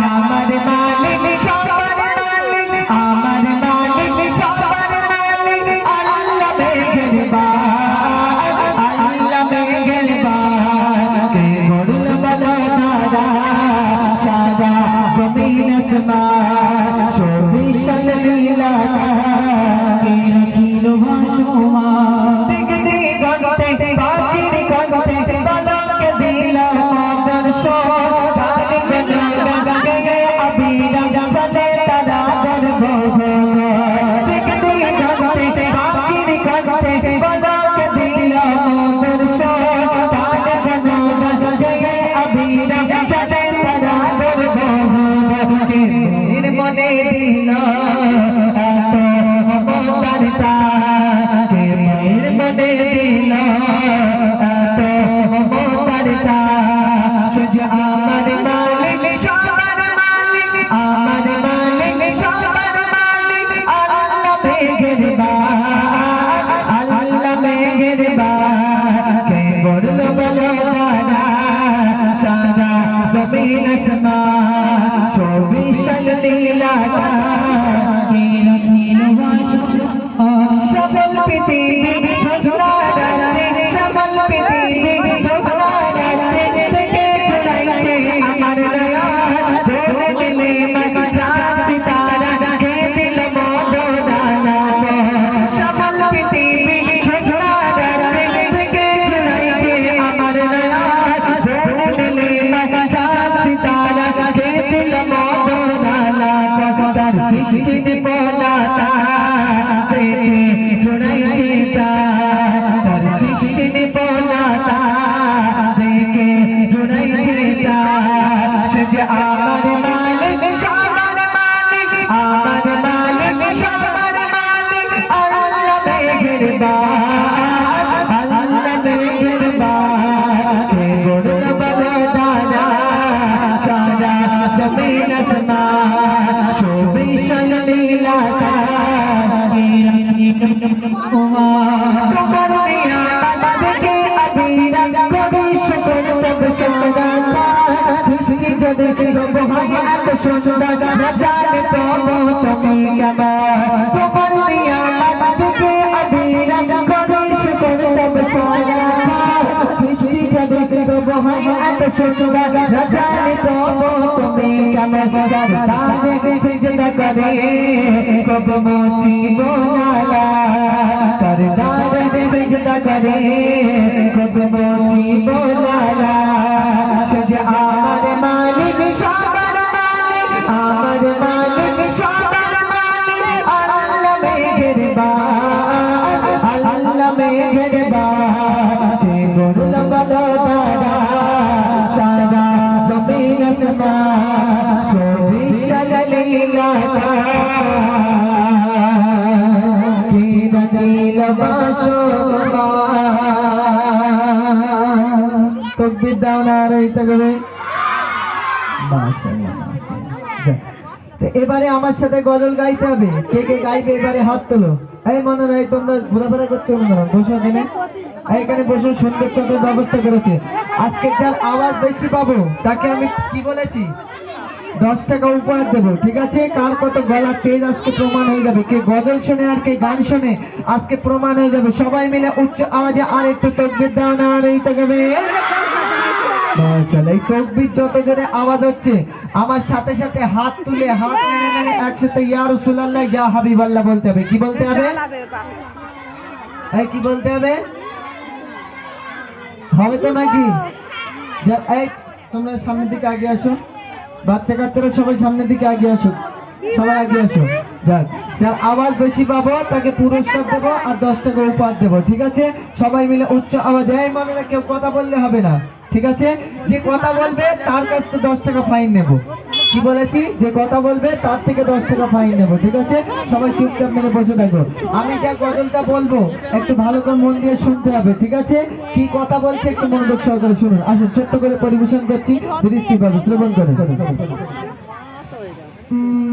আমার মালিক সবার মালিক আমার মালিক সবার মালিক আল্লাহ মেহেরবান আল্লাহ মেহেরবান কে বলল বলো তারা সারা জমিন আসমান শোভিশাল লীলা কে রাখিল ভাসমান দিক দিগন্তে পাখির কণ্ঠে বলকে দিল দর্শন মনে দিল এত মমতারতা কে মের মনে দিল এত মমতারতা সজ আমার মালিক সবার মালিক আমার মালিক সবার মালিক আল্লাহ মেহেরবান আল্লাহ মেহেরবান কে বলল বলো তারা সারা জমিন আসমান শোভিশাল লীলা কে রাখিল ভাসমান সকল পৃথিবী ঝোসনা রাতে সকল পৃথিবী ঝোসনা রাতে থেকে ছড়াইছে আমার নয়ন ধরে দিলে মজা সিতারা কে দিল মদনানা সকল পৃথিবী ঝোসনা রাতে থেকে ছড়াইছে আমার নয়ন ধরে দিলে মজা সিতারা কে দিল মদনানা তার সৃষ্টি বনাতা প্রেমে ছড়াইছে তার সৃষ্টি বনাতা প্রেমে ছড়াইছে সে আমার মালিক সবার মালিক আমার মালিক সবার মালিক আল্লাহ মেহেরবান আল্লাহ মেহেরবান কে বলল বলো তারা সারা জমিন আসমান শোভিশাল লীলা তোমার নিয়ামত থেকে আবিরা করি শুকর তব সারা সৃষ্টি জগতে রব হয় এত সুন্দর না জানে তব তুমি কেমন তোমার নিয়ামত থেকে আবিরা করি শুকর তব সারা সৃষ্টি জগতে রব হয় এত সুন্দর না জানে তব তুমি কেমন তারে সিজদা করে কব মোচি বোলালা করদারে সিজদা করে কব মোচি বোলালা সজ আমার মালিক সবার মালিক আমার মালিক সবার মালিক আল্লাহ মেহেরবান আল্লাহ মেহেরবান কে বলল বলো তারা সারা জমিন আসমান শোভিশাল লীলা কে রাখিল ভাসমান তাকবীর দাও না রইতে হবে মাশাআল্লাহ মাশাআল্লাহ তো এবারে আমার সাথে গজল গাইতে হবে কে কে গাইবে এবারে হাত তোলো এই মনে রাই তোমরা ঘোরাফেরা করছো মনে হয় বসো এখানে এখানে বসো সুন্দর চটের ব্যবস্থা করেছে আজকে যার আওয়াজ বেশি পাবো তাকে আমি কি বলেছি 10 টাকা উপহার দেবো ঠিক আছে কার কত গলা তেজ আজকে প্রমাণ হয়ে যাবে কে গজল শুনে আর কে গান শুনে আজকে প্রমাণ হয়ে যাবে সবাই মিলে উচ্চ আওয়াজে আর একটু তাকবীর দাও না আর এই তকবে মাশাআল্লাহ এই তাকবীর যত জোরে আওয়াজ হচ্ছে আমার সাথে সাথে হাত তুলে হাত নেড়ে নেড়ে একসাথে ইয়া রাসূলুল্লাহ ইয়া হাবিবাল্লাহ বলতে হবে কি বলতে হবে এই কি বলতে হবে হবে তো নাকি এই তোমরা সামনের দিকে আগে আসো বাচ্চা কাচ্চারা সবাই সামনের দিকে আগে আসো সবাই আগে আসো যাক যার আওয়াজ বেশি পাবো তাকে পুরস্কার দেবো আর 10 টাকা উপহার দেবো ঠিক আছে সবাই মিলে উচ্চ আওয়াজে এই মনে কেউ কথা বললে হবে না ঠিক আছে যে কথা বলবে তার কাছ থেকে 10 টাকা ফাইন নেব কি বলেছি যে কথা বলবে তার থেকে 10 টাকা ফাইন নেব ঠিক আছে সবাই চুপচাপ মেরে বসে থাকো আমি যা গজলটা বলবো একটু ভালো করে মন দিয়ে শুনতে হবে ঠিক আছে কি কথা বলছে একটু মনোযোগ সহকারে শুনুন আসুন ছোট্ট করে পরিবেশন করছি দৃষ্টি পাবে শ্রবণ করে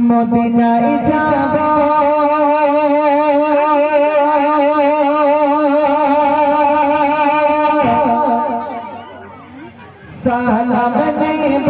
মদিনায় যাব সালাম নেব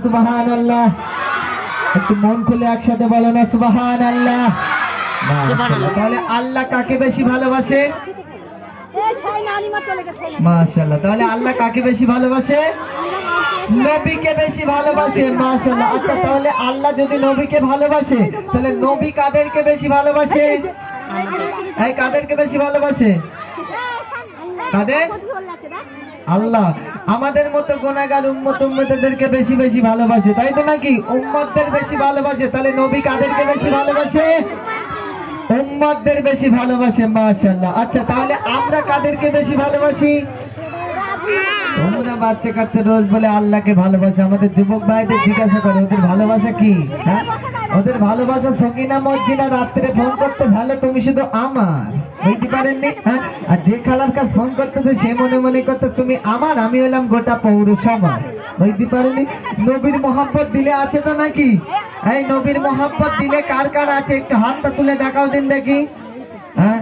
সুবহানাল্লাহ। একটু মন খুলে একসাথে বলো না সুবহানাল্লাহ। মাশাআল্লাহ। তাহলে আল্লাহ কাকে বেশি ভালোবাসে? মাশাআল্লাহ। তাহলে আল্লাহ কাকে বেশি ভালোবাসে? নবীকে বেশি ভালোবাসে। মাশাআল্লাহ। আচ্ছা, তাহলে আল্লাহ যদি নবীকে ভালোবাসে, তাহলে নবী কাদেরকে বেশি ভালোবাসে? এই কাদেরকে বেশি ভালোবাসে? কাদের? আল্লাহ আমাদের মতো গুনাহগার উম্মতদেরকে বেশি বেশি ভালোবাসে, তাই তো নাকি? উম্মতদের বেশি ভালোবাসে। তাহলে নবী কাদেরকে বেশি ভালোবাসে? উম্মতদের বেশি ভালোবাসে। মাশাআল্লাহ। আচ্ছা, তাহলে আমরা কাদেরকে বেশি ভালোবাসি? তোমরা বাচ্চা কাচ্চা রোজ বলে আল্লাহকে ভালোবাসে। আমাদের যুবক ভাইদের জিজ্ঞাসা করে ওদের ভালোবাসা কি? হ্যাঁ, ওদের ভালোবাসা সকিনা মর্জিনা রাত্রে ফোন করতে, ভালো তুমি শুধু আমার, বুঝতে পারেননি? হ্যাঁ, আর যে খালার কাছে ফোন করতেছে সে মনে মনে করতে তুমি আমার, আমি হলাম গোটা পৌরসভা, বুঝতে পারেননি? নবীর মোহাব্বত দিলে আছে তো নাকি? এই নবীর মোহাব্বত দিলে কার কার আছে একটু হাতটা তুলে দেখাও দিন দেখি। হ্যাঁ,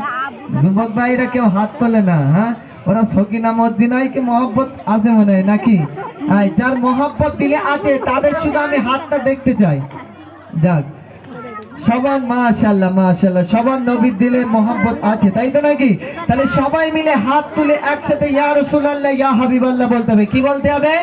যুবক ভাইরা কেউ হাত তোলে না। হ্যাঁ, ওরা সকিনা মদিনায় কি মহব্বত আছে মনে হয় নাকি? যার মহব্বত দিলে আছে তাদের শুধু আমি হাতটা দেখতে চাই। যাক, সবার মাশাআল্লাহ মাশাআল্লাহ, সবার নবীর দিলে মহব্বত আছে, তাই তো নাকি? তাহলে সবাই মিলে হাত তুলে একসাথে ইয়া রাসূলুল্লাহ ইয়া হাবিবাল্লাহ বলতে হবে। কি বলতে হবে?